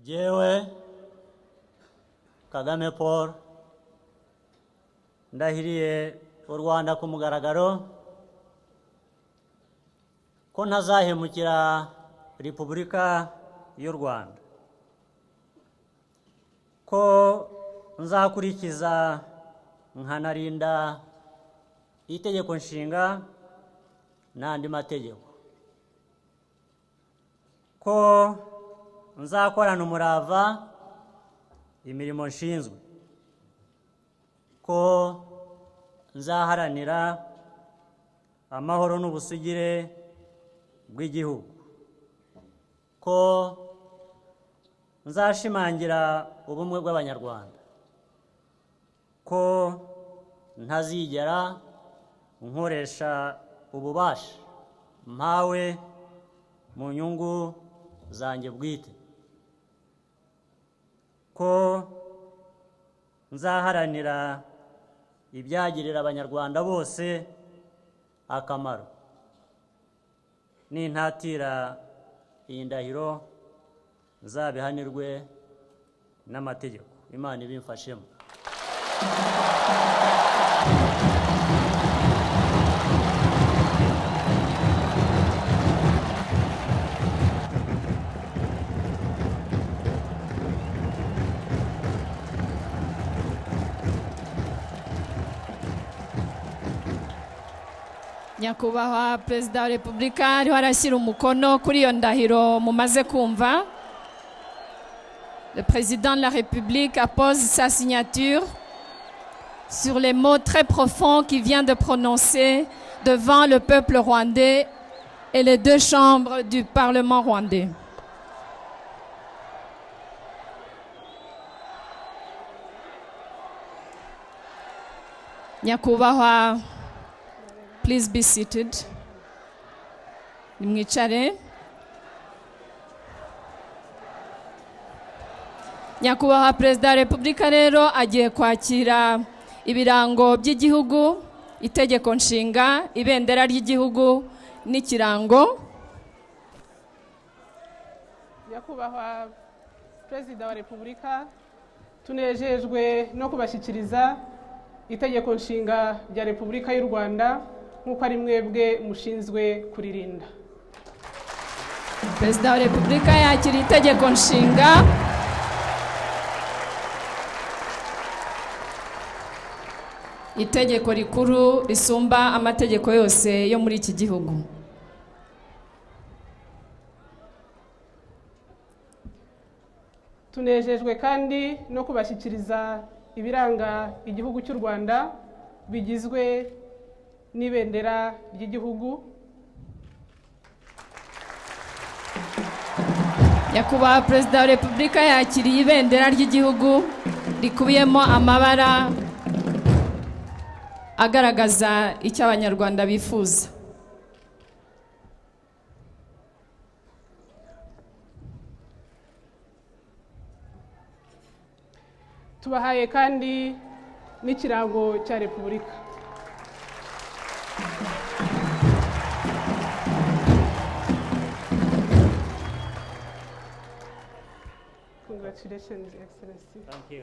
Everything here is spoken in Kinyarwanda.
Jewe Kagame Paul ndahiriye u Rwanda ku mugaragaro ko ntazahemukira Repubulika y'u Rwanda, ko nzakurikiza nkanarinda itegeko nshinga n'andi mategeko, ko nzakorana umurava imirimo nshinzwe, ko nzaharanira amahoro n'ubusugire bw'igihugu, ko nzashimangira ubumwe bw'Abanyarwanda, ko ntazigera nkoresha ububasha mpawe mu nyungu zanjye bwite, ko nzaharanira ibyagirira Abanyarwanda bose akamaro, nintatira iyi ndahiro nzabihanirwe n'amategeko. Imana ibimfashemo. Nyakubahwa Perezida wa Repubulika ariho arashyira umukono kuri iyo ndahiro mumaze kumva. Le Président de la République appose sa signature sur les mots très profonds qu'il vient de prononcer devant le peuple rwandais et les deux chambres du Parlement rwandais. Nyakubahwa, please be seated. Nimwicare. Nyakubahwa Perezida wa Repubulika rero agiye kwakira ibirango by'igihugu, itegeko nshinga, ibendera ry'igihugu n'ikirango. Nyakubahwa Perezida wa Repubulika, tunejejwe no kubashyikiriza itegeko nshinga rya Repubulika y'u Rwanda nk'uko ari mwebwe mushinzwe kuririnda. Perezida wa Repubulika yakira itegeko nshinga. Itegeko rikuru risumba amategeko yose yo muri iki gihugu. Tunejejwe kandi no kubashyikiriza ibiranga igihugu cy'u Rwanda bigizwe n'ibendera ry'igihugu. Nyakubahwa Perezida wa Repubulika yakiriye ibendera ry'igihugu rikubiyemo amabara agaragaza icyo Abanyarwanda bifuza. Tubahaye kandi n'ikirango cya Repubulika. Congratulations, Excellency. Thank you.